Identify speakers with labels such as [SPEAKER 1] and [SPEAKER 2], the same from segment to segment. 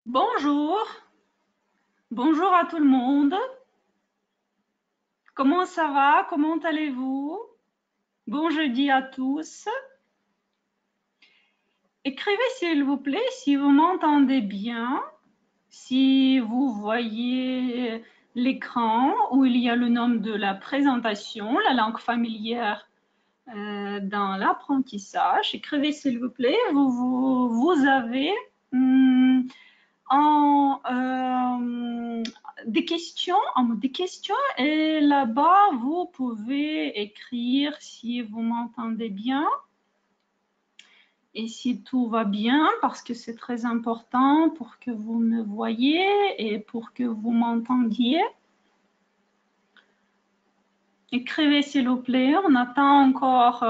[SPEAKER 1] Bonjour, bonjour à tout le monde. Comment ça va? Comment allez-vous? Bon jeudi à tous. Écrivez s'il vous plaît si vous m'entendez bien, si vous voyez l'écran où il y a le nom de la présentation, la langue familière dans l'apprentissage. Écrivez s'il vous plaît. Vous avez hum, des questions et là-bas, vous pouvez écrire si vous m'entendez bien et si tout va bien parce que c'est très important pour que vous me voyez et pour que vous m'entendiez. Écrivez s'il vous plaît, on attend encore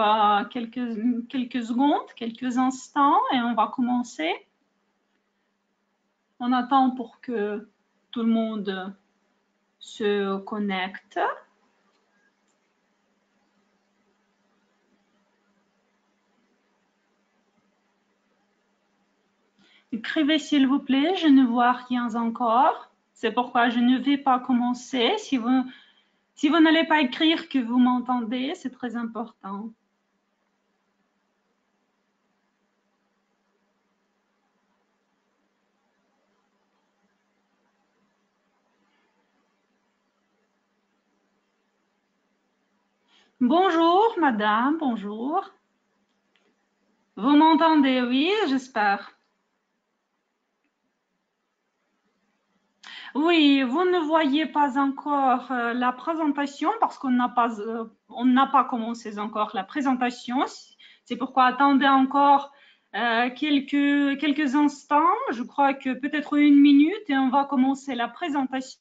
[SPEAKER 1] quelques secondes, quelques instants et on va commencer. On attend pour que tout le monde se connecte. Écrivez s'il vous plaît, je ne vois rien encore. C'est pourquoi je ne vais pas commencer. Si vous n'allez pas écrire que vous m'entendez, c'est très important. Bonjour, madame, bonjour. Vous m'entendez, oui, j'espère. Oui, vous ne voyez pas encore la présentation parce qu'on n'a pas commencé encore la présentation. C'est pourquoi attendez encore quelques instants. Je crois que peut-être une minute et on va commencer la présentation.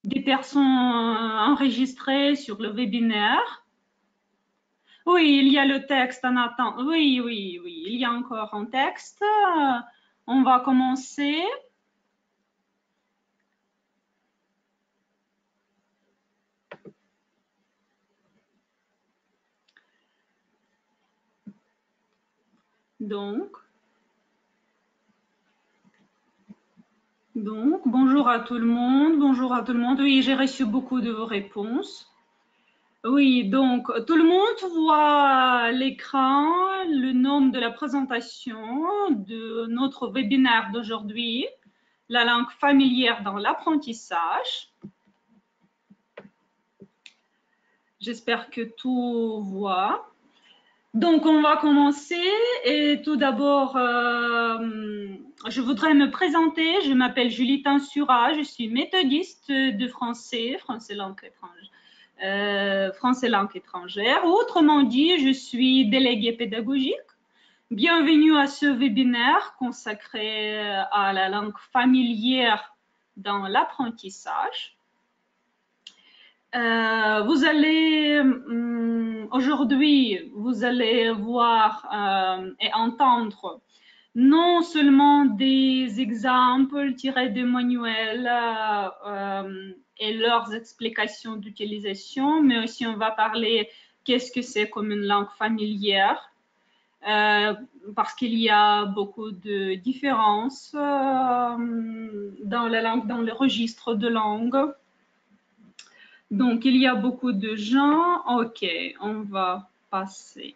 [SPEAKER 1] Des personnes enregistrées sur le webinaire. Oui, il y a le texte en attente. Oui, oui, oui, il y a encore un texte. On va commencer. Donc, bonjour à tout le monde. Bonjour à tout le monde. Oui, j'ai reçu beaucoup de vos réponses. Oui, donc, tout le monde voit à l'écran le nom de la présentation de notre webinaire d'aujourd'hui, la langue familière dans l'apprentissage. J'espère que tout voit. Donc, on va commencer et tout d'abord, je voudrais me présenter. Je m'appelle Julie Tansura, je suis méthodiste de français langue étrangère, français langue étrangère. Autrement dit, je suis déléguée pédagogique. Bienvenue à ce webinaire consacré à la langue familière dans l'apprentissage. Aujourd'hui, vous allez voir et entendre non seulement des exemples tirés des manuels et leurs explications d'utilisation, mais aussi on va parler qu'est-ce que c'est comme une langue familière, parce qu'il y a beaucoup de différences dans la langue, dans le registre de langue. Donc, il y a beaucoup de gens. OK, on va passer.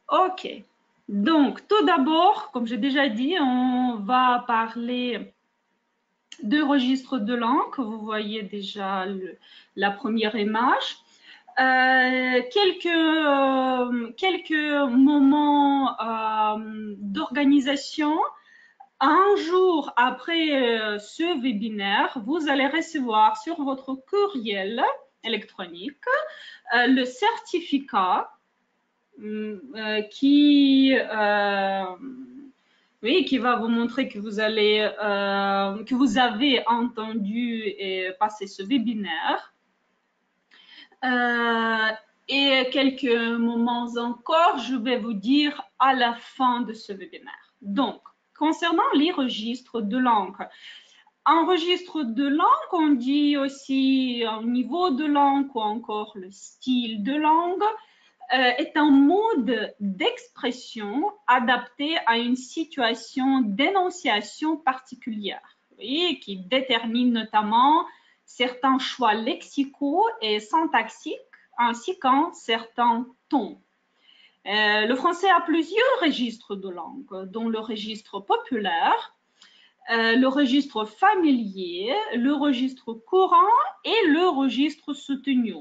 [SPEAKER 1] OK. Donc, tout d'abord, comme j'ai déjà dit, on va parler de registres de langue. Vous voyez déjà la première image. Quelques moments d'organisation. Un jour après ce webinaire, vous allez recevoir sur votre courriel électronique le certificat qui va vous montrer que vous avez entendu et passé ce webinaire. Et quelques moments encore, je vais vous dire à la fin de ce webinaire. Donc, concernant les registres de langue, un registre de langue, on dit aussi un niveau de langue ou encore le style de langue, est un mode d'expression adapté à une situation d'énonciation particulière, oui, qui détermine notamment certains choix lexicaux et syntaxiques ainsi qu'un certain ton. Le français a plusieurs registres de langue, dont le registre populaire, le registre familier, le registre courant et le registre soutenu.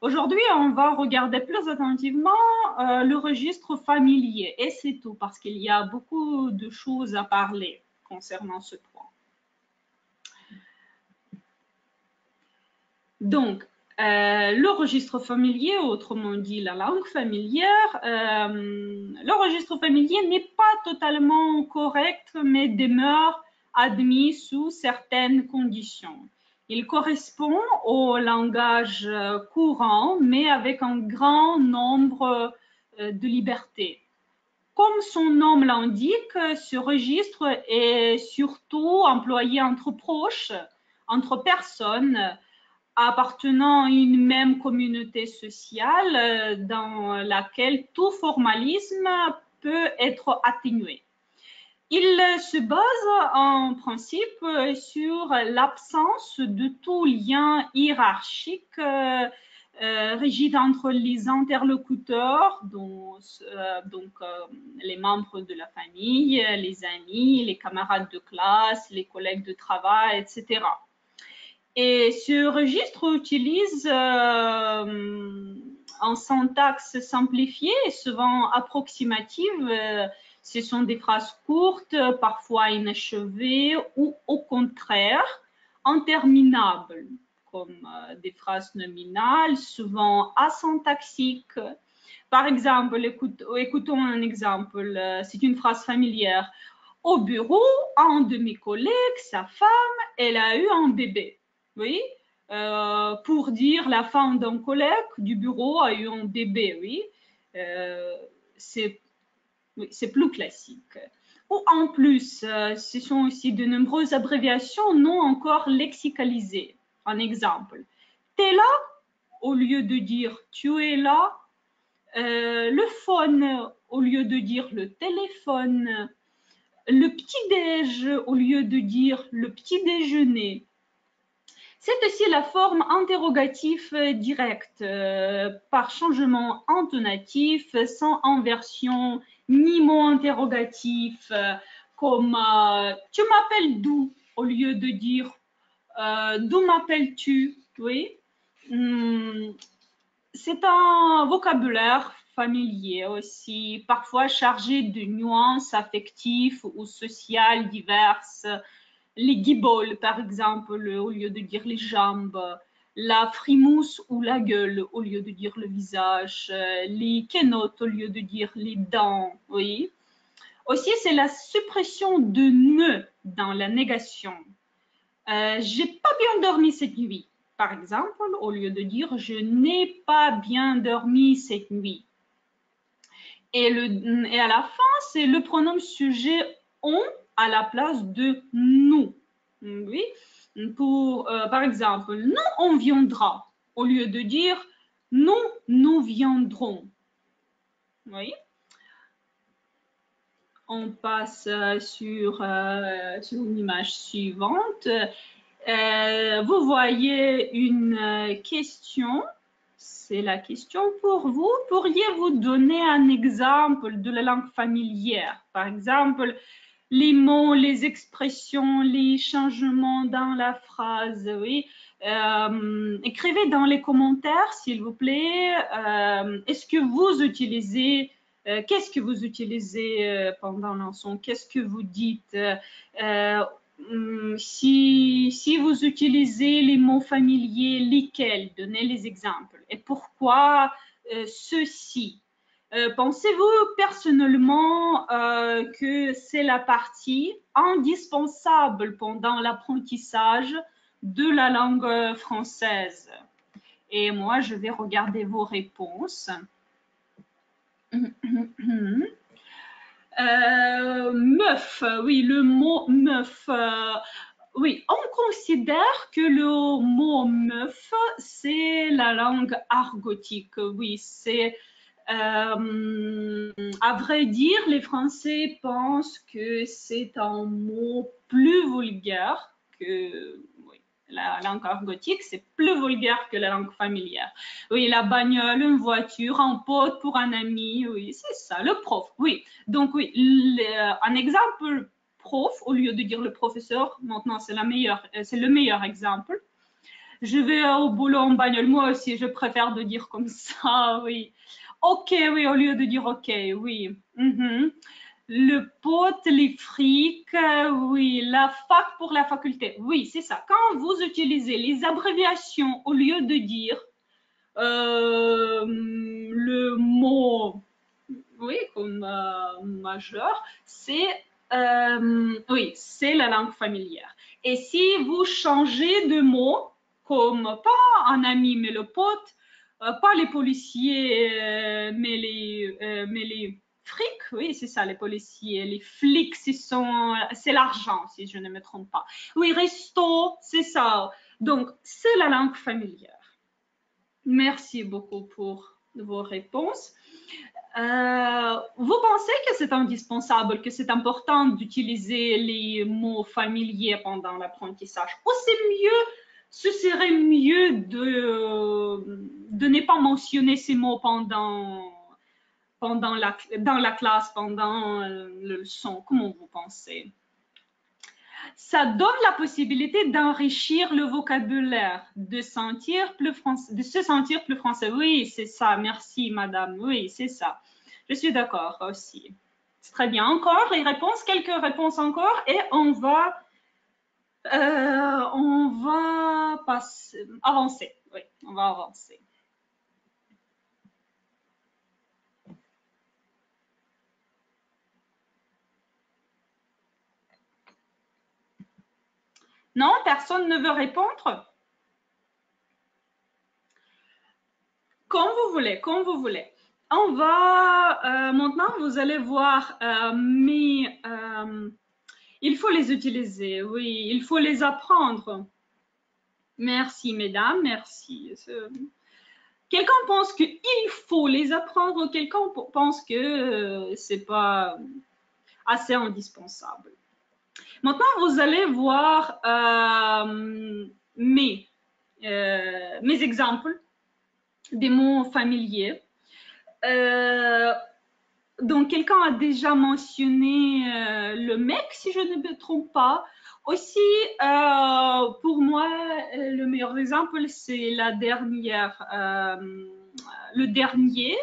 [SPEAKER 1] Aujourd'hui, on va regarder plus attentivement le registre familier et c'est tout parce qu'il y a beaucoup de choses à parler concernant ce point. Donc, le registre familier, autrement dit la langue familière, le registre familier n'est pas totalement correct, mais demeure admis sous certaines conditions. Il correspond au langage courant, mais avec un grand nombre de libertés. Comme son nom l'indique, ce registre est surtout employé entre proches, entre personnes appartenant à une même communauté sociale dans laquelle tout formalisme peut être atténué. Il se base en principe sur l'absence de tout lien hiérarchique rigide entre les interlocuteurs, donc les membres de la famille, les amis, les camarades de classe, les collègues de travail, etc. Et ce registre utilise en syntaxe simplifiée et souvent approximative. Ce sont des phrases courtes, parfois inachevées ou au contraire interminables, comme des phrases nominales, souvent asyntaxiques. Par exemple, écoutons un exemple, c'est une phrase familière. Au bureau, un de mes collègues, sa femme, elle a eu un bébé. Oui, pour dire la femme d'un collègue du bureau a eu un bébé, oui. C'est plus classique. Ou en plus, ce sont aussi de nombreuses abréviations non encore lexicalisées. Un exemple, t'es là, au lieu de dire tu es là. Le phone, au lieu de dire le téléphone. Le petit-déj, au lieu de dire le petit déjeuner. C'est aussi la forme interrogative directe, par changement intonatif, sans inversion, ni mot interrogatif, comme tu m'appelles d'où, au lieu de dire d'où m'appelles-tu, oui. C'est un vocabulaire familier aussi, parfois chargé de nuances affectives ou sociales diverses. Les guibolles, par exemple, au lieu de dire les jambes, la frimousse ou la gueule, au lieu de dire le visage, les quenottes, au lieu de dire les dents, oui. Aussi, c'est la suppression de ne dans la négation. J'ai pas bien dormi cette nuit, par exemple, au lieu de dire je n'ai pas bien dormi cette nuit. Et à la fin, c'est le pronom sujet on à la place de nous. Oui. Par exemple, nous, on viendra, au lieu de dire nous viendrons. Oui. On passe sur une image suivante. Vous voyez une question. C'est la question pour vous. Pourriez-vous donner un exemple de la langue familière? Par exemple, les mots, les expressions, les changements dans la phrase, oui. Écrivez dans les commentaires, s'il vous plaît. Est-ce que vous utilisez, qu'est-ce que vous utilisez pendant la leçon? Qu'est-ce que vous dites? Si vous utilisez les mots familiers, lesquels? Donnez les exemples. Et pourquoi ceux-ci? Pensez-vous personnellement que c'est la partie indispensable pendant l'apprentissage de la langue française? Et moi, je vais regarder vos réponses. Meuf, oui, le mot meuf. Oui, on considère que le mot meuf, c'est la langue argotique. Oui, c'est à vrai dire, les Français pensent que c'est un mot plus vulgaire que oui, la langue argotique, c'est plus vulgaire que la langue familière. Oui, la bagnole, une voiture, un pote pour un ami, oui, c'est ça, le prof, oui. Donc oui, un exemple prof, au lieu de dire le professeur, maintenant c'est le meilleur exemple. Je vais au boulot en bagnole, moi aussi, je préfère de dire comme ça, oui. Ok, oui, au lieu de dire ok, oui. Le pote, les frics, oui. La fac pour la faculté, oui, c'est ça. Quand vous utilisez les abréviations au lieu de dire le mot, oui, comme majeur, c'est oui, c'est la langue familière. Et si vous changez de mot, comme pas un ami, mais le pote, pas les policiers, mais les frics, oui, c'est ça, les policiers, les flics, c'est l'argent, si je ne me trompe pas. Oui, resto, c'est ça. Donc, c'est la langue familière. Merci beaucoup pour vos réponses. Vous pensez que c'est indispensable, que c'est important d'utiliser les mots familiers pendant l'apprentissage? Ou ce serait mieux de ne pas mentionner ces mots dans la classe, pendant la leçon? Comment vous pensez? Ça donne la possibilité d'enrichir le vocabulaire, de se sentir plus français. Oui, c'est ça. Merci, madame. Oui, c'est ça. Je suis d'accord aussi. C'est très bien. Encore les réponses, quelques réponses encore, et on va avancer. Oui, on va avancer. Non, personne ne veut répondre? Comme vous voulez, comme vous voulez. On va, maintenant, vous allez voir il faut les utiliser, oui, il faut les apprendre. Merci, mesdames, merci. Quelqu'un pense qu'il faut les apprendre, quelqu'un pense que c'est pas assez indispensable. Maintenant, vous allez voir mes exemples des mots familiers. Donc, quelqu'un a déjà mentionné le mec, si je ne me trompe pas. Aussi, pour moi, le meilleur exemple, c'est le dernier.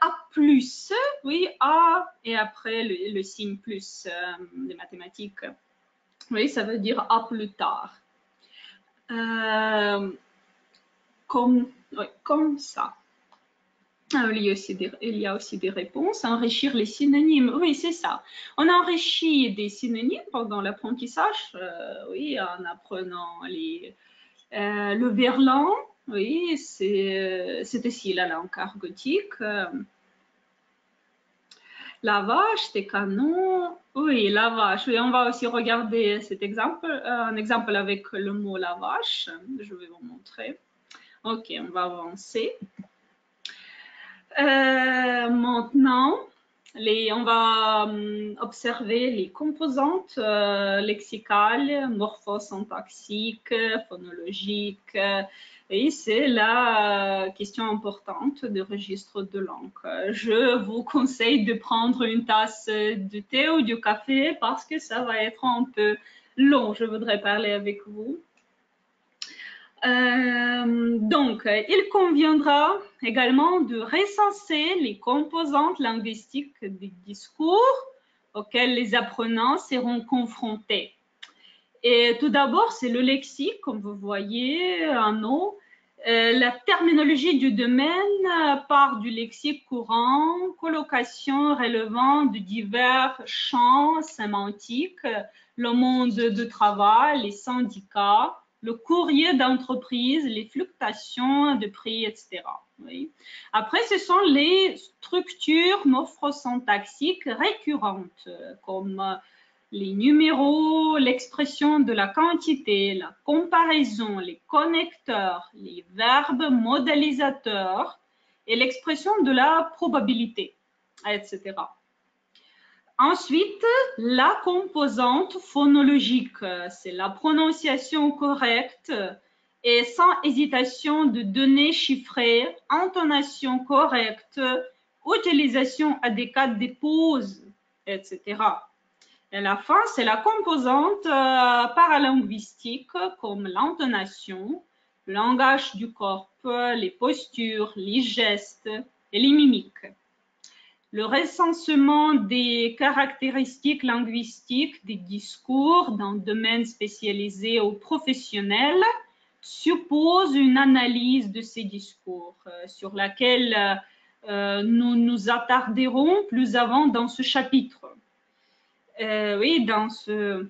[SPEAKER 1] A plus, oui, A, et après le signe plus des mathématiques. Oui, ça veut dire à plus tard. Comme ça. Il y a aussi des réponses. Enrichir les synonymes. Oui, c'est ça. On enrichit des synonymes pendant l'apprentissage, oui, en apprenant le verlan. Oui, c'est aussi la langue argotique. La vache, des canons. Oui, la vache. Oui, on va aussi regarder cet exemple, un exemple avec le mot la vache. Je vais vous montrer. Ok, on va avancer. Maintenant, on va observer les composantes lexicales, morphosyntaxiques, phonologiques. Et c'est la question importante du registre de langue. Je vous conseille de prendre une tasse de thé ou du café parce que ça va être un peu long. Je voudrais parler avec vous. Donc, il conviendra également de recenser les composantes linguistiques des discours auxquels les apprenants seront confrontés. Et tout d'abord, c'est le lexique, comme vous voyez en haut. La terminologie du domaine part du lexique courant, colocation relevant de divers champs sémantiques, le monde du travail, les syndicats, le courrier d'entreprise, les fluctuations de prix, etc. Oui. Après, ce sont les structures morphosyntaxiques récurrentes, comme les numéros, l'expression de la quantité, la comparaison, les connecteurs, les verbes modélisateurs et l'expression de la probabilité, etc. Ensuite, la composante phonologique, c'est la prononciation correcte et sans hésitation de données chiffrées, intonation correcte, utilisation adéquate des pauses, etc. Et la fin, c'est la composante paralinguistique comme l'intonation, le langage du corps, les postures, les gestes et les mimiques. Le recensement des caractéristiques linguistiques des discours dans un domaine spécialisé ou professionnel suppose une analyse de ces discours sur laquelle nous nous attarderons plus avant dans ce chapitre. Oui, dans ce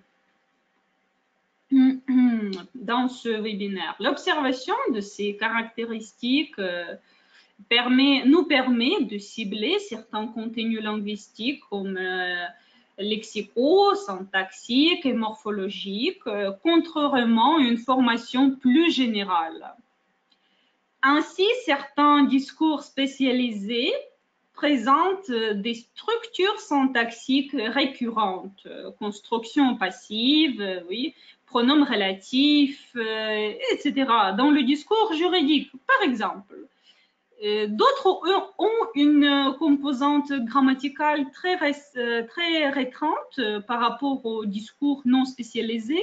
[SPEAKER 1] webinaire. L'observation de ces caractéristiques nous permet de cibler certains contenus linguistiques comme lexicaux, syntaxiques et morphologiques, contrairement à une formation plus générale. Ainsi, certains discours spécialisés présentent des structures syntaxiques récurrentes, construction passive, oui, pronoms relatifs, etc. Dans le discours juridique, par exemple. D'autres ont une composante grammaticale très restreinte par rapport au discours non spécialisé,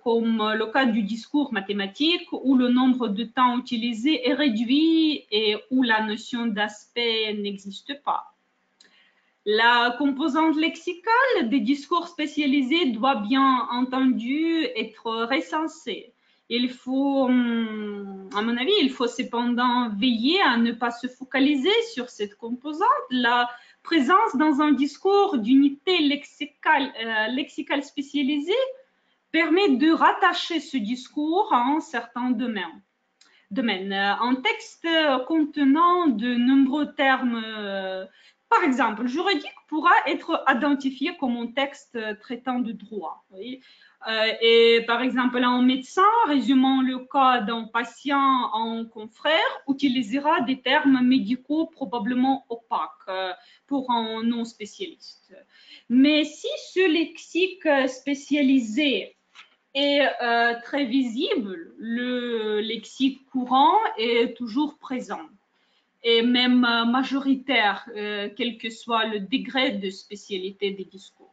[SPEAKER 1] comme le cas du discours mathématique où le nombre de temps utilisé est réduit et où la notion d'aspect n'existe pas. La composante lexicale des discours spécialisés doit bien entendu être recensée. Il faut, à mon avis, il faut cependant veiller à ne pas se focaliser sur cette composante. La présence dans un discours d'unité lexicale spécialisée permet de rattacher ce discours à un certain domaine. Un texte contenant de nombreux termes, par exemple, juridique pourra être identifié comme un texte traitant de droit. Oui. Et par exemple, un médecin résumant le cas d'un patient en confrère utilisera des termes médicaux probablement opaques pour un non spécialiste. Mais si ce lexique spécialisé est très visible, le lexique courant est toujours présent et même majoritaire, quel que soit le degré de spécialité des discours.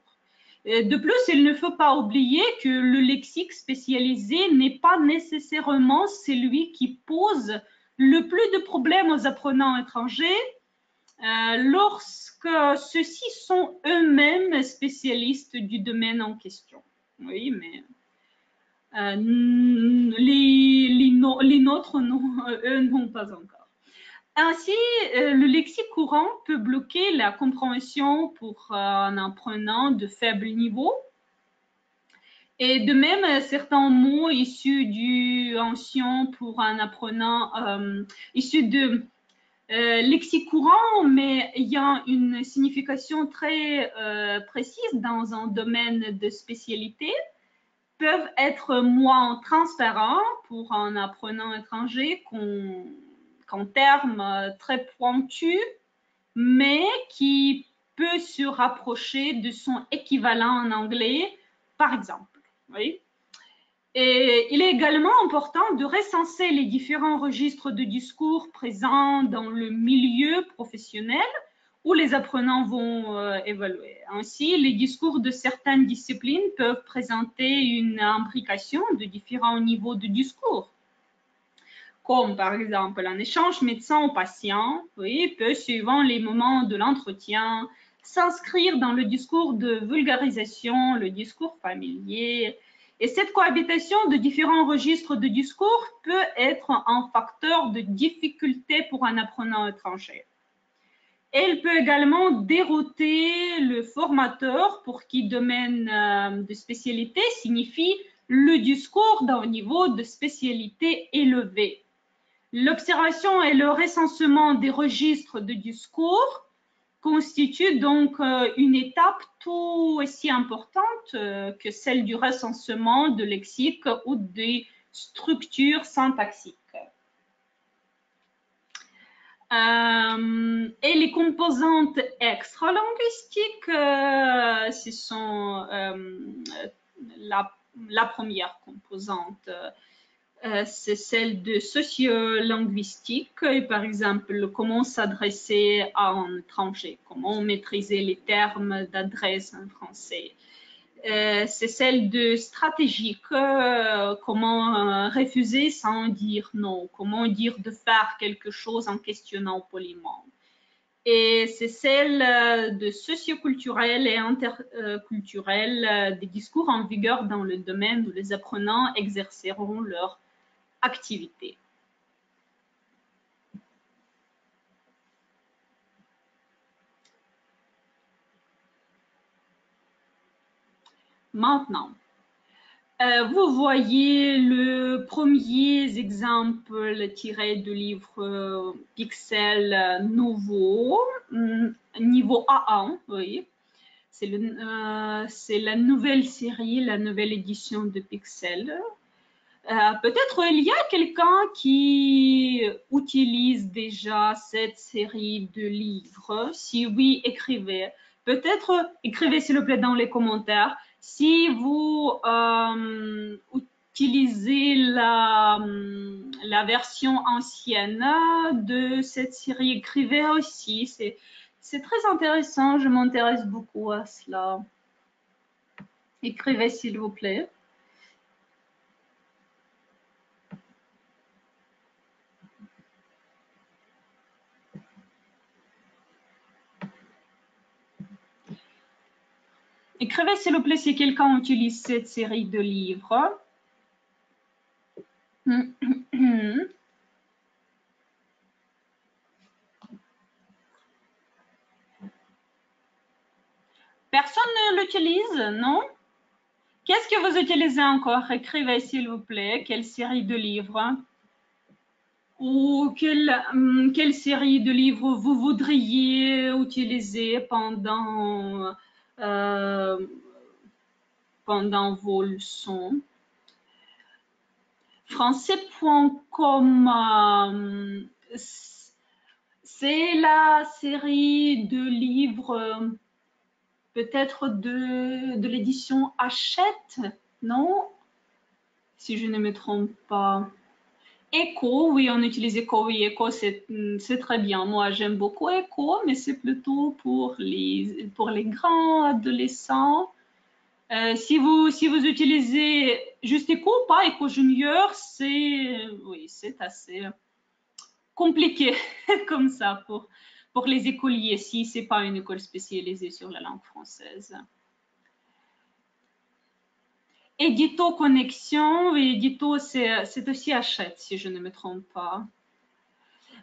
[SPEAKER 1] De plus, il ne faut pas oublier que le lexique spécialisé n'est pas nécessairement celui qui pose le plus de problèmes aux apprenants étrangers lorsque ceux-ci sont eux-mêmes spécialistes du domaine en question. Oui, mais les nôtres, non, eux, non, pas encore. Ainsi, le lexique courant peut bloquer la compréhension pour un apprenant de faible niveau. Et de même, certains mots issus du ancien pour un apprenant issus de lexique courant, mais ayant une signification très précise dans un domaine de spécialité, peuvent être moins transparents pour un apprenant étranger qu'un terme très pointu, mais qui peut se rapprocher de son équivalent en anglais, par exemple. Oui. Et il est également important de recenser les différents registres de discours présents dans le milieu professionnel où les apprenants vont évaluer. Ainsi, les discours de certaines disciplines peuvent présenter une imbrication de différents niveaux de discours, comme par exemple un échange médecin-patient, oui, peut, suivant les moments de l'entretien, s'inscrire dans le discours de vulgarisation, le discours familier. Et cette cohabitation de différents registres de discours peut être un facteur de difficulté pour un apprenant étranger. Elle peut également dérouter le formateur pour qui domaine de spécialité signifie le discours d'un niveau de spécialité élevé. L'observation et le recensement des registres de discours constituent donc une étape tout aussi importante que celle du recensement de lexique ou des structures syntaxiques. Et les composantes extra-linguistiques, ce sont la première composante, c'est celle de sociolinguistique, et par exemple, comment s'adresser à un étranger, comment maîtriser les termes d'adresse en français. C'est celle de stratégique, comment refuser sans dire non, comment dire de faire quelque chose en questionnant poliment. Et c'est celle de socioculturel et interculturel, des discours en vigueur dans le domaine où les apprenants exerceront leur activité. Maintenant, vous voyez le premier exemple tiré du livre Pixel nouveau, niveau A1, oui. C'est la nouvelle série, la nouvelle édition de Pixel. Peut-être il y a quelqu'un qui utilise déjà cette série de livres. Si oui, écrivez. Peut-être écrivez s'il vous plaît dans les commentaires. Si vous utilisez la version ancienne de cette série, écrivez aussi. C'est très intéressant, je m'intéresse beaucoup à cela. Écrivez s'il vous plaît. Écrivez s'il vous plaît si quelqu'un utilise cette série de livres. Personne ne l'utilise, non? Qu'est-ce que vous utilisez encore? Écrivez s'il vous plaît quelle série de livres ou quelle série de livres vous voudriez utiliser pendant vos leçons. Français.com, c'est la série de livres peut-être de l'édition Hachette, non? Si je ne me trompe pas. Echo, oui, on utilise Echo, oui, Echo, c'est très bien. Moi, j'aime beaucoup Echo, mais c'est plutôt pour les grands adolescents. Si vous utilisez juste Echo, pas Echo Junior, oui, c'est assez compliqué comme ça pour les écoliers, si ce n'est pas une école spécialisée sur la langue française. Édito Connexion, oui, Édito, c'est aussi Hachette, si je ne me trompe pas.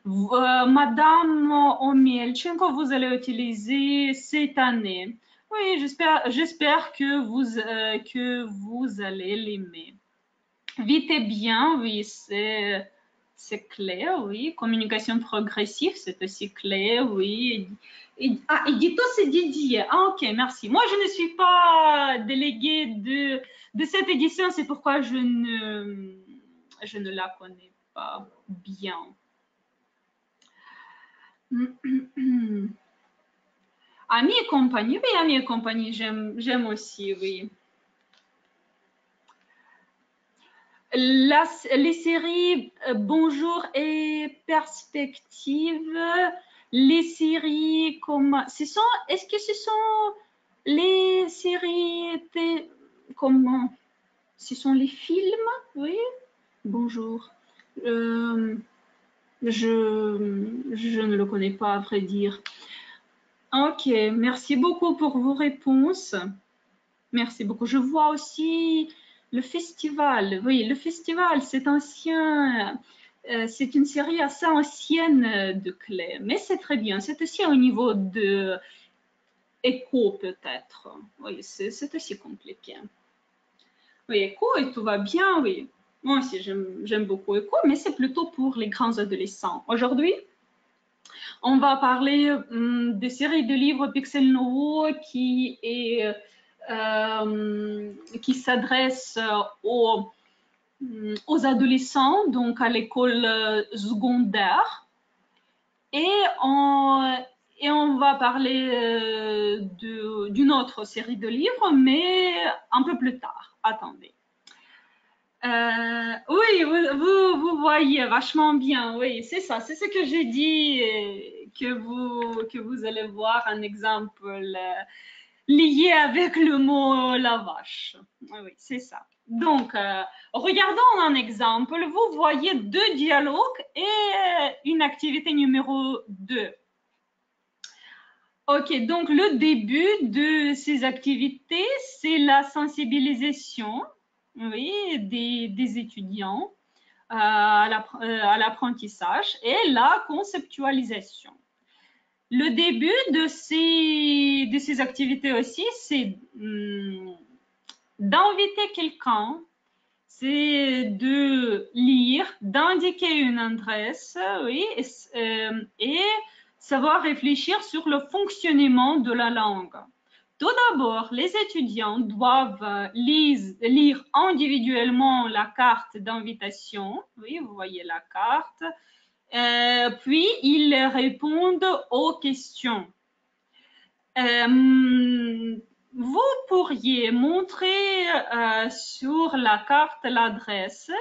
[SPEAKER 1] Madame Omielchenko, vous allez utiliser cette année. Oui, j'espère que vous allez l'aimer. Vite et bien, oui, c'est clair, oui. Communication progressive, c'est aussi clair, oui. Édito, c'est Didier. Ah, ok, merci. Moi, je ne suis pas déléguée de cette édition, c'est pourquoi je ne la connais pas bien. Amis et compagnie, oui, amis et compagnie, j'aime aussi, oui. Les séries Bonjour et Perspective, les séries comme... Est-ce que ce sont les séries... Comment? Ce sont les films, oui. Bonjour. Je ne le connais pas, à vrai dire. Ok, merci beaucoup pour vos réponses. Merci beaucoup. Je vois aussi le festival. Oui, le festival, c'est ancien. C'est une série assez ancienne de clés, mais c'est très bien. C'est aussi au niveau de écho, peut-être. Oui, c'est aussi compliqué. Oui, écho et tout va bien, oui. Moi aussi, j'aime beaucoup écho, mais c'est plutôt pour les grands adolescents. Aujourd'hui, on va parler des séries de livres Pixel Novo qui s'adresse aux adolescents, donc à l'école secondaire. Et on, et on va parler d'une autre série de livres, mais un peu plus tard. Attendez. Oui, vous voyez vachement bien, oui, c'est ça, c'est ce que j'ai dit, que vous allez voir un exemple lié avec le mot la vache. Oui, c'est ça. Donc, regardons un exemple. Vous voyez deux dialogues et une activité numéro 2. Ok, donc le début de ces activités, c'est la sensibilisation, oui, des étudiants à l'apprentissage et la conceptualisation. Le début de ces activités aussi, c'est d'inviter quelqu'un, c'est de lire, d'indiquer une adresse, oui, et savoir réfléchir sur le fonctionnement de la langue. Tout d'abord, les étudiants doivent lire individuellement la carte d'invitation. Oui, vous voyez la carte. Puis, ils répondent aux questions. Vous pourriez montrer sur la carte l'adresse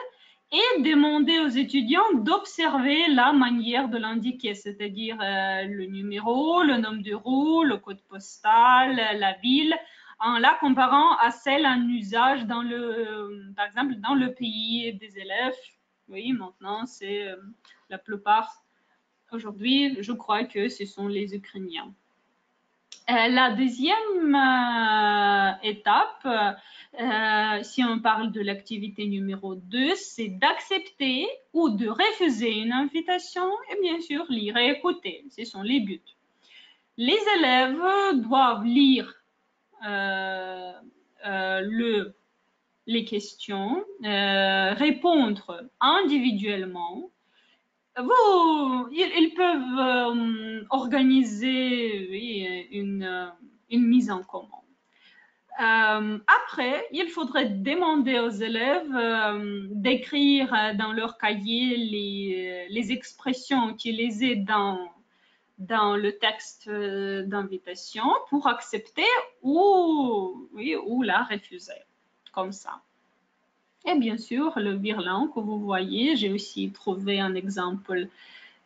[SPEAKER 1] et demander aux étudiants d'observer la manière de l'indiquer, c'est-à-dire le numéro, le nombre de rue, le code postal, la ville, en la comparant à celle en usage par exemple, dans le pays des élèves. Oui, maintenant, c'est la plupart, aujourd'hui, je crois que ce sont les Ukrainiens. La deuxième étape, si on parle de l'activité numéro 2, c'est d'accepter ou de refuser une invitation et bien sûr lire et écouter. Ce sont les buts. Les élèves doivent lire les questions, répondre individuellement. Ils peuvent organiser oui, une mise en commun. Après, il faudrait demander aux élèves d'écrire dans leur cahier les expressions utilisées dans le texte d'invitation pour accepter oui, ou la refuser, comme ça. Et bien sûr, le virlan que vous voyez, j'ai aussi trouvé un exemple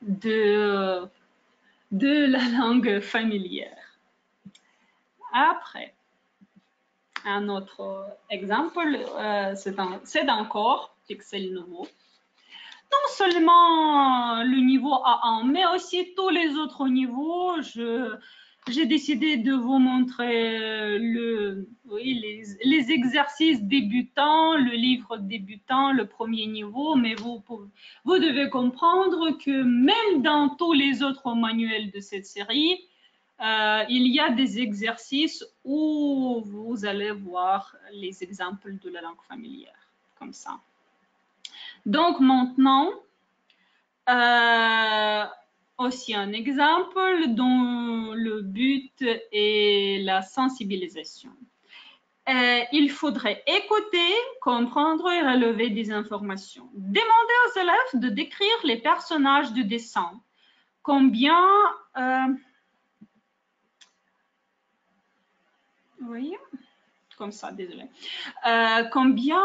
[SPEAKER 1] de la langue familière. Après, un autre exemple, c'est encore Pixel Novo. Non seulement le niveau A1, mais aussi tous les autres niveaux. J'ai décidé de vous montrer les exercices débutants, le livre débutant, le premier niveau, mais vous devez comprendre que même dans tous les autres manuels de cette série, il y a des exercices où vous allez voir les exemples de la langue familière, comme ça. Donc maintenant, aussi un exemple dont le but est la sensibilisation. Il faudrait écouter, comprendre et relever des informations. Demandez aux élèves de décrire les personnages du dessin. Combien... oui, comme ça, désolé. Combien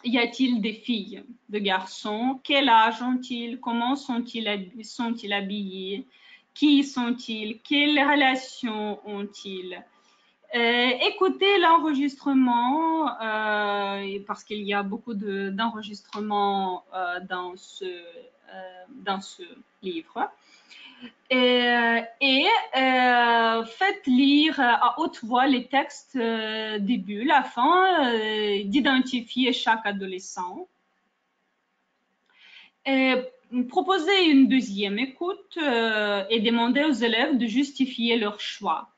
[SPEAKER 1] y a-t-il des filles, de garçons? Quel âge ont-ils? Comment sont-ils habillés? Qui sont-ils? Quelles relations ont-ils? Écoutez l'enregistrement, parce qu'il y a beaucoup d'enregistrements dans ce livre. Et faites lire à haute voix les textes début, afin d'identifier chaque adolescent. Proposez une deuxième écoute et demandez aux élèves de justifier leur choix.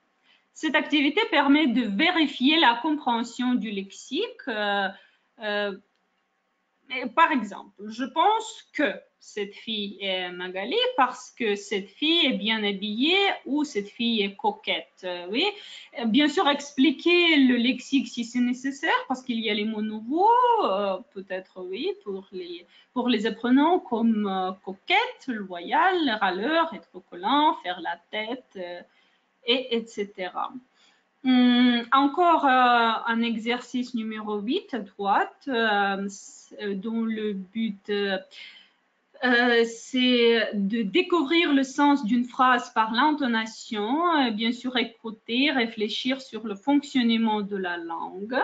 [SPEAKER 1] Cette activité permet de vérifier la compréhension du lexique. Par exemple, je pense que cette fille est Magali parce que cette fille est bien habillée ou cette fille est coquette. Oui, bien sûr, expliquer le lexique si c'est nécessaire parce qu'il y a les mots nouveaux, peut-être oui, pour les apprenants comme coquette, loyal, râleur, être collant, faire la tête, etc. Encore un exercice numéro 8 à droite, dont le but c'est de découvrir le sens d'une phrase par l'intonation, bien sûr écouter, réfléchir sur le fonctionnement de la langue.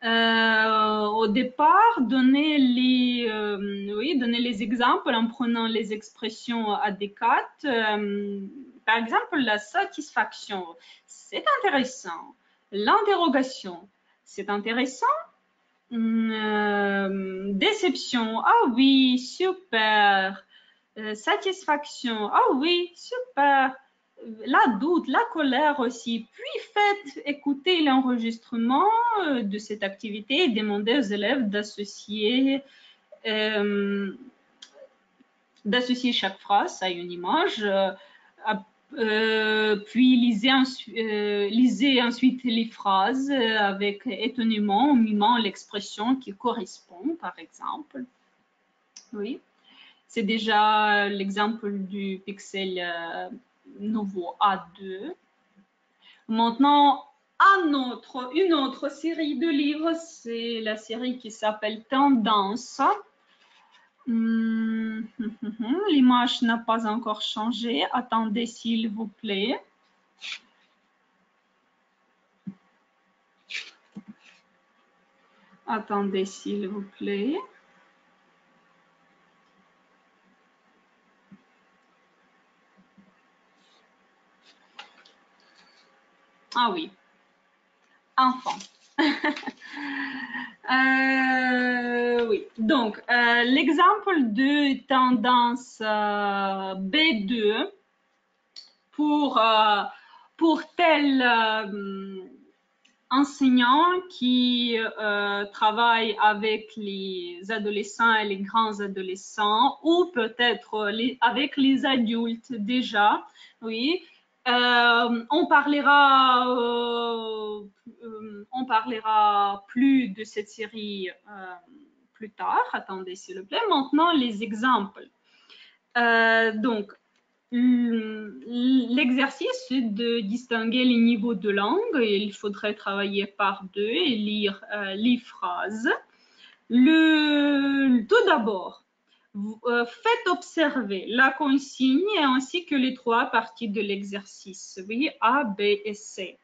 [SPEAKER 1] Au départ, donner les exemples en prenant les expressions adéquates. Par exemple, la satisfaction, c'est intéressant. L'interrogation, c'est intéressant. Déception, ah oui, super. Satisfaction, ah oui, super. La doute, la colère aussi. Puis faites écouter l'enregistrement de cette activité et demandez aux élèves d'associer chaque phrase à une image. Puis lisez ensuite les phrases avec étonnement en mimant l'expression qui correspond, par exemple. Oui, c'est déjà l'exemple du pixel nouveau A2. Maintenant, une autre série de livres, c'est la série qui s'appelle Tendance. L'image n'a pas encore changé. Attendez, s'il vous plaît. Attendez, s'il vous plaît. Ah oui. Enfant. Oui. Donc, l'exemple de tendance B2 pour tel enseignant qui travaille avec les adolescents et les grands adolescents ou peut-être avec les adultes déjà, oui. On parlera plus de cette série plus tard. Attendez, s'il vous plaît. Maintenant, les exemples. Donc, l'exercice, c'est de distinguer les niveaux de langue. Il faudrait travailler par deux et lire les phrases. Tout d'abord, faites observer la consigne ainsi que les trois parties de l'exercice, oui, A, B et C.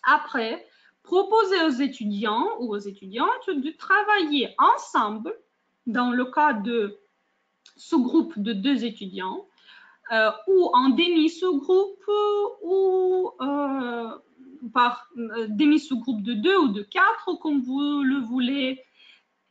[SPEAKER 1] Après, proposez aux étudiants ou aux étudiantes de travailler ensemble dans le cas de sous-groupe de 2 étudiants ou en demi-sous-groupe ou par demi-sous-groupe de 2 ou de 4 comme vous le voulez.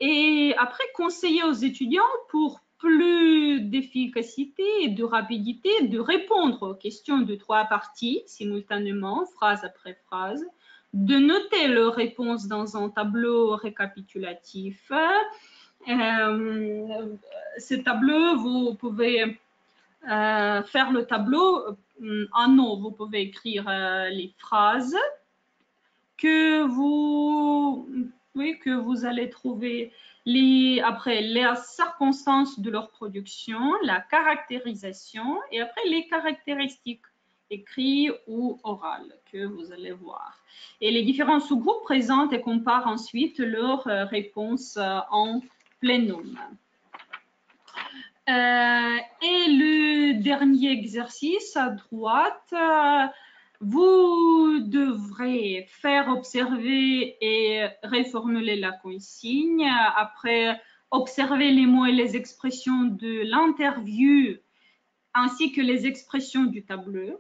[SPEAKER 1] Et après, conseiller aux étudiants pour plus d'efficacité et de rapidité de répondre aux questions de 3 parties simultanément, phrase après phrase, de noter leurs réponses dans un tableau récapitulatif. Ce tableau, vous pouvez faire le tableau en haut. Vous pouvez écrire les phrases que vous allez trouver après les circonstances de leur production, la caractérisation et après les caractéristiques écrites ou orales que vous allez voir. Et les différents sous-groupes présentent et comparent ensuite leurs réponses en plénum. Et le dernier exercice à droite, vous devrez faire observer et reformuler la consigne. Après, observer les mots et les expressions de l'interview ainsi que les expressions du tableau.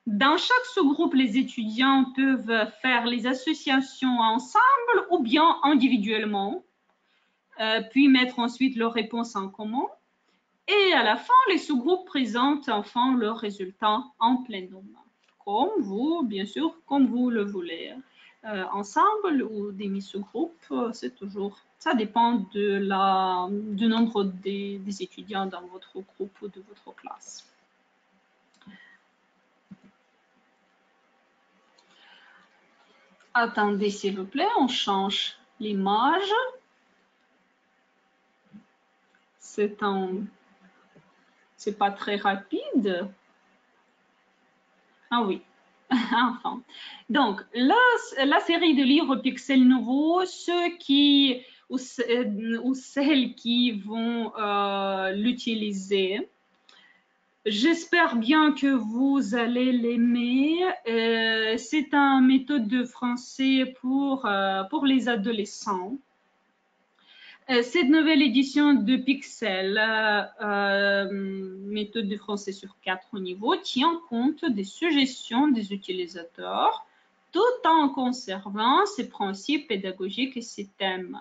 [SPEAKER 1] Dans chaque sous-groupe, les étudiants peuvent faire les associations ensemble ou bien individuellement, puis mettre ensuite leurs réponses en commun. Et à la fin, les sous-groupes présentent enfin leurs résultats en plénum. comme vous, bien sûr, comme vous le voulez. Ensemble ou des mises sous groupe, c'est toujours, ça dépend du nombre des étudiants dans votre groupe ou de votre classe. Attendez, s'il vous plaît, on change l'image. C'est pas très rapide. Ah oui, enfin. Donc, la série de livres Pixel Nouveau, ceux qui ou celles qui vont l'utiliser, j'espère bien que vous allez l'aimer. C'est une méthode de français pour les adolescents. Cette nouvelle édition de Pixel, méthode de français sur 4 niveaux, tient compte des suggestions des utilisateurs tout en conservant ses principes pédagogiques et ses thèmes.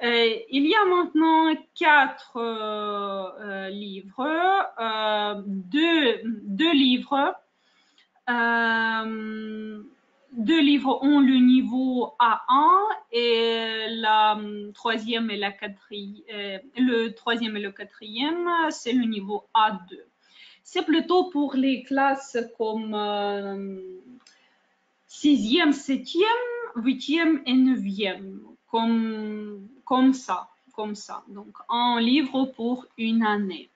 [SPEAKER 1] Il y a maintenant 4 livres, deux livres. Deux livres ont le niveau A1 et le troisième et le quatrième, c'est le niveau A2. C'est plutôt pour les classes comme 6e, 7e, 8e et 9e, comme ça. Donc, un livre pour une année.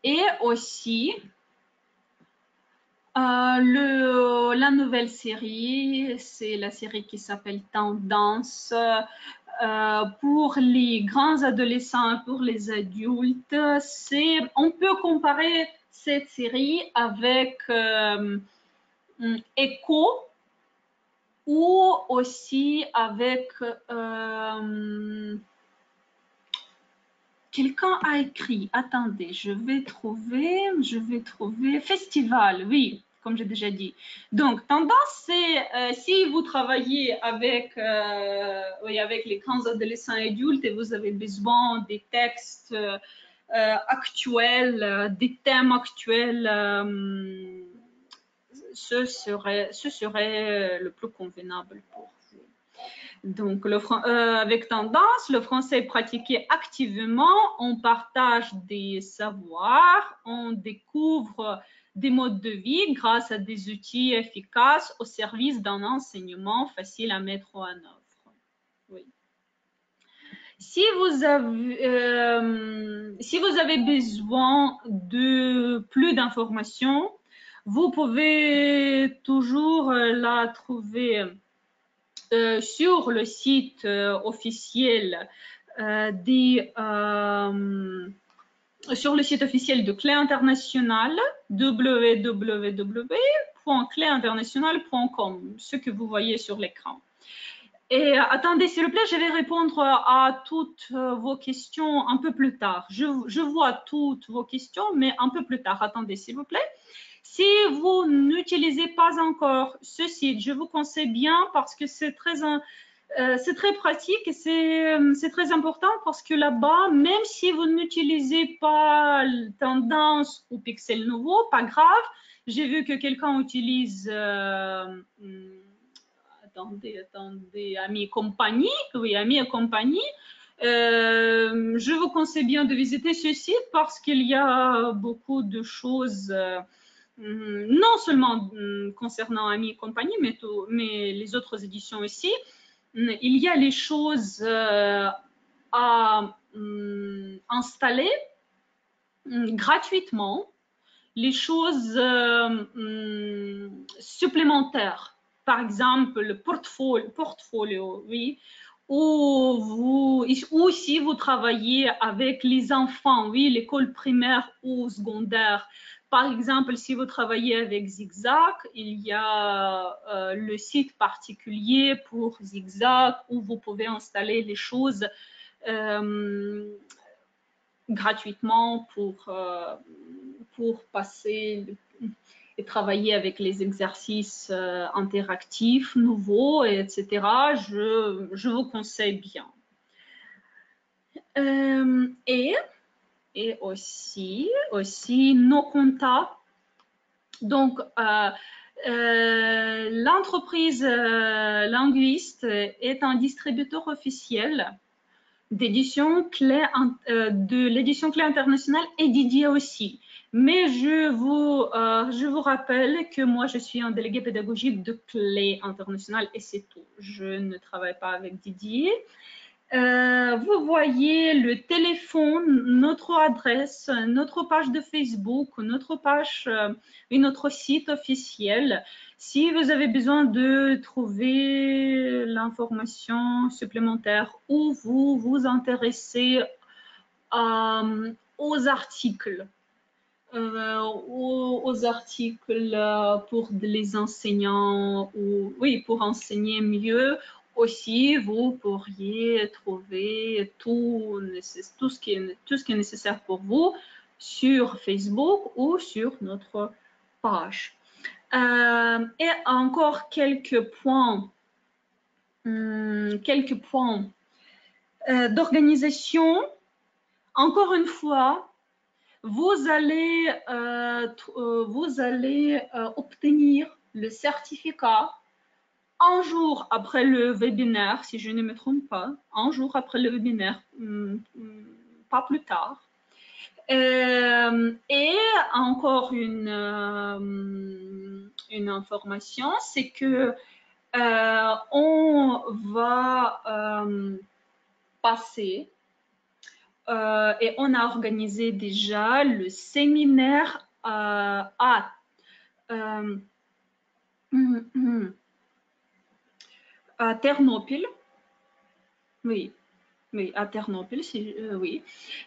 [SPEAKER 1] Et aussi, la nouvelle série, c'est la série qui s'appelle Tendance. Pour les grands adolescents, pour les adultes, on peut comparer cette série avec Echo ou aussi avec quelqu'un a écrit, attendez, je vais trouver, Festival, oui, comme j'ai déjà dit. Donc, tendance, c'est si vous travaillez avec les grands adolescents et adultes et vous avez besoin des textes actuels, des thèmes actuels, ce serait le plus convenable pour vous. Donc, avec Tendance, le français est pratiqué activement, on partage des savoirs, on découvre des modes de vie grâce à des outils efficaces au service d'un enseignement facile à mettre en œuvre. Oui. Si vous avez besoin de plus d'informations, vous pouvez toujours la trouver sur le site officiel de Clé Internationale, www.cléinternationale.com, ce que vous voyez sur l'écran. Et attendez, s'il vous plaît, je vais répondre à toutes vos questions un peu plus tard. Je vois toutes vos questions, mais un peu plus tard. Attendez, s'il vous plaît. Si vous n'utilisez pas encore ce site, je vous conseille bien parce que c'est très pratique et c'est très important parce que là-bas, même si vous n'utilisez pas Tendance ou Pixel Nouveau, pas grave. J'ai vu que quelqu'un utilise, attendez, Ami et compagnie. Oui, Ami et compagnie. Je vous conseille bien de visiter ce site parce qu'il y a beaucoup de choses non seulement concernant Ami et compagnie, mais les autres éditions aussi. Il y a les choses à installer gratuitement, les choses supplémentaires, par exemple le portfolio, oui, ou si vous travaillez avec les enfants, oui, l'école primaire ou secondaire. Par exemple, si vous travaillez avec Zigzag, il y a le site particulier pour Zigzag où vous pouvez installer les choses gratuitement pour passer et travailler avec les exercices interactifs nouveaux, etc. Je vous conseille bien. Et aussi nos contacts Donc, l'entreprise Linguiste est un distributeur officiel d'édition Clé, de l'édition Clé internationale et Didier aussi. Mais je vous rappelle que moi, je suis un délégué pédagogique de Clé internationale et c'est tout. Je ne travaille pas avec Didier. Vous voyez le téléphone, notre adresse, notre page de Facebook, notre page et notre site officiel. Si vous avez besoin de trouver l'information supplémentaire ou vous vous intéressez aux articles, aux articles pour les enseignants ou oui, pour enseigner mieux. Aussi, vous pourriez trouver tout ce qui est nécessaire pour vous sur Facebook ou sur notre page. Et encore quelques points d'organisation. Encore une fois, vous allez obtenir le certificat un jour après le webinaire, si je ne me trompe pas, un jour après le webinaire, pas plus tard. Et encore une information, c'est que on va passer et on a organisé déjà le séminaire à Ternopil. Oui, oui, à Ternopil, oui.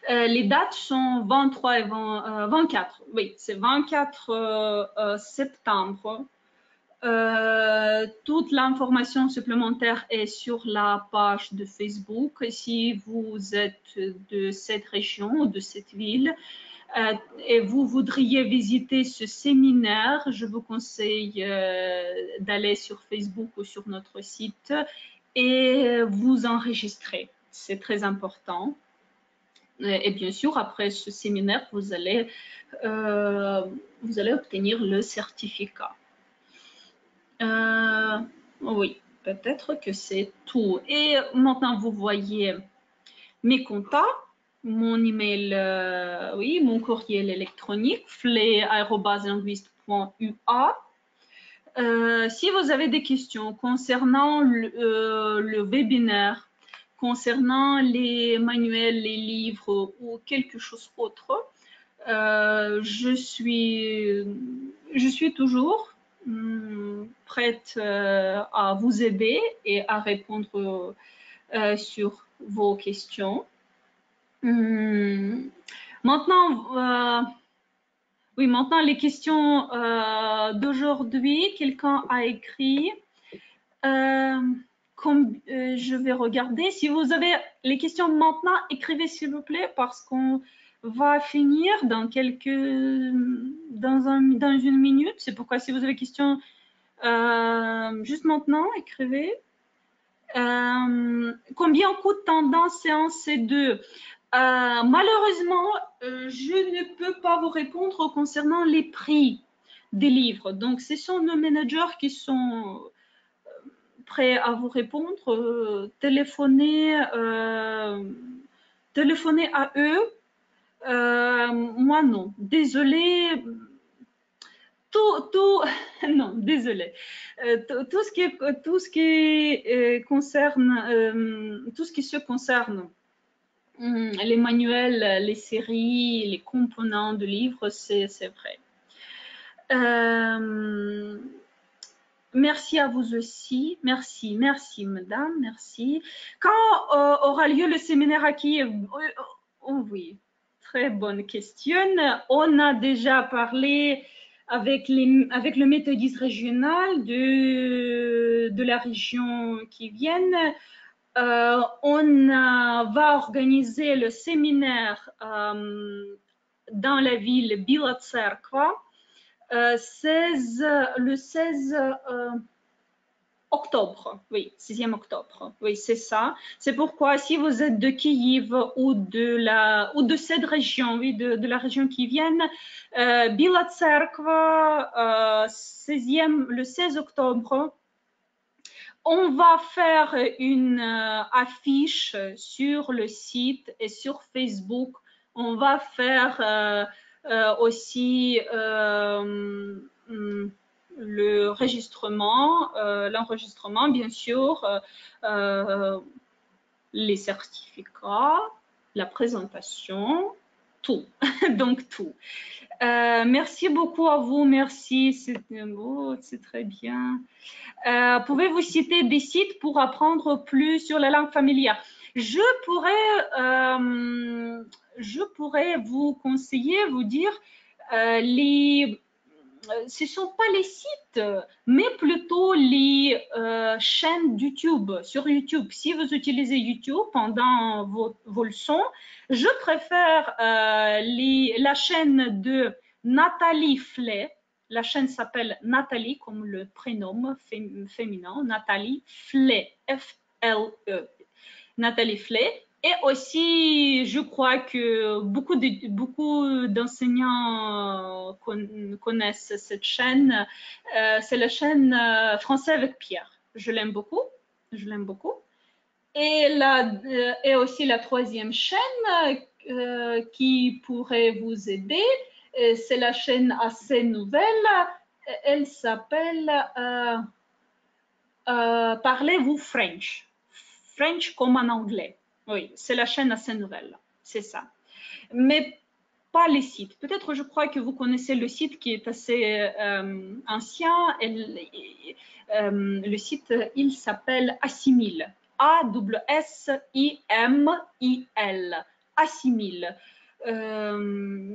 [SPEAKER 1] Les dates sont 23 et 24. Oui, c'est 24 septembre. Toute l'information supplémentaire est sur la page de Facebook. Si vous êtes de cette région ou de cette ville et vous voudriez visiter ce séminaire, je vous conseille d'aller sur Facebook ou sur notre site et vous enregistrer. C'est très important. Et bien sûr, après ce séminaire, vous allez obtenir le certificat. Oui, peut-être que c'est tout. Et maintenant, vous voyez mes contacts, mon email, oui, mon courriel électronique, flay@linguiste.ua. Si vous avez des questions concernant le webinaire, concernant les manuels, les livres ou quelque chose d'autre, je suis toujours prête à vous aider et à répondre sur vos questions. Maintenant, oui, maintenant les questions d'aujourd'hui. Quelqu'un a écrit. Je vais regarder. Si vous avez les questions maintenant, écrivez s'il vous plaît parce qu'on va finir dans une minute. C'est pourquoi si vous avez des questions juste maintenant, écrivez. Combien coûte Tendance Séance C2? Malheureusement, je ne peux pas vous répondre concernant les prix des livres. Donc, ce sont nos managers qui sont prêts à vous répondre. Téléphonez à eux. Moi, non. Désolée. Non, désolé. Tout ce qui se concerne les manuels, les séries, les composants de livres, c'est vrai. Merci à vous aussi. Merci, madame. Merci. Quand aura lieu le séminaire à Kiev? Oh, oui, très bonne question. On a déjà parlé avec le méthodiste régional de la région qui viennent. On va organiser le séminaire dans la ville Bila Tserkva le 16 octobre, oui, 6e octobre, oui, c'est ça. C'est pourquoi si vous êtes de Kiev ou de cette région, oui, de la région qui viennent, Bila Tserkva, le 16 octobre, on va faire une affiche sur le site et sur Facebook. On va faire aussi l'enregistrement, bien sûr, les certificats, la présentation, tout. Donc, tout. Merci beaucoup à vous. Merci. C'est très bien. Pouvez-vous citer des sites pour apprendre plus sur la langue familière? Je pourrais vous conseiller, vous dire, ce ne sont pas les sites, mais plutôt les chaînes YouTube, sur YouTube. Si vous utilisez YouTube pendant vos leçons, je préfère la chaîne de Nathalie Flay. La chaîne s'appelle Nathalie, comme le prénom féminin, Nathalie Flay, F-L-E. Nathalie Flay. Et aussi, je crois que beaucoup d'enseignants connaissent cette chaîne. C'est la chaîne Français avec Pierre. Je l'aime beaucoup. Je l'aime beaucoup. Et aussi la troisième chaîne qui pourrait vous aider, c'est la chaîne assez nouvelle. Elle s'appelle Parlez-vous French. French comme en anglais. Oui, c'est la chaîne assez nouvelle. C'est ça. Mais pas les sites. Peut-être, je crois que vous connaissez le site qui est assez ancien. Le site, il s'appelle Assimil. A-S-S-I-M-I-L. Assimil.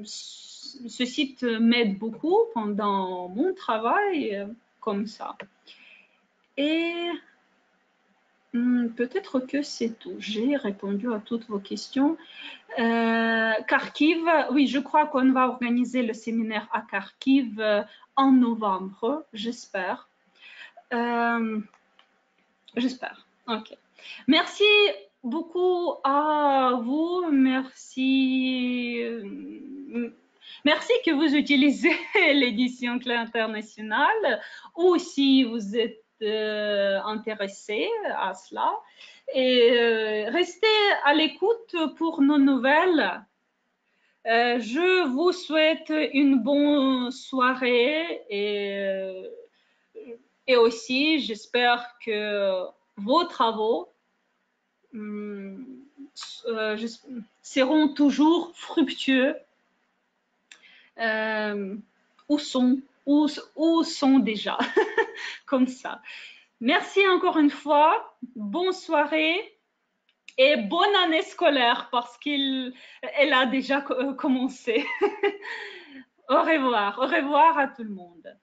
[SPEAKER 1] Ce site m'aide beaucoup pendant mon travail, comme ça. Et peut-être que c'est tout. J'ai répondu à toutes vos questions. Kharkiv, oui, je crois qu'on va organiser le séminaire à Kharkiv en novembre, j'espère. J'espère. Ok. Merci beaucoup à vous. Merci. Merci que vous utilisez l'édition Clé internationale ou si vous êtes intéressé à cela. Et restez à l'écoute pour nos nouvelles. Je vous souhaite une bonne soirée et aussi j'espère que vos travaux seront toujours fructueux ou sont déjà comme ça. Merci encore une fois. Bonne soirée et bonne année scolaire parce qu'elle a déjà commencé. Au revoir à tout le monde.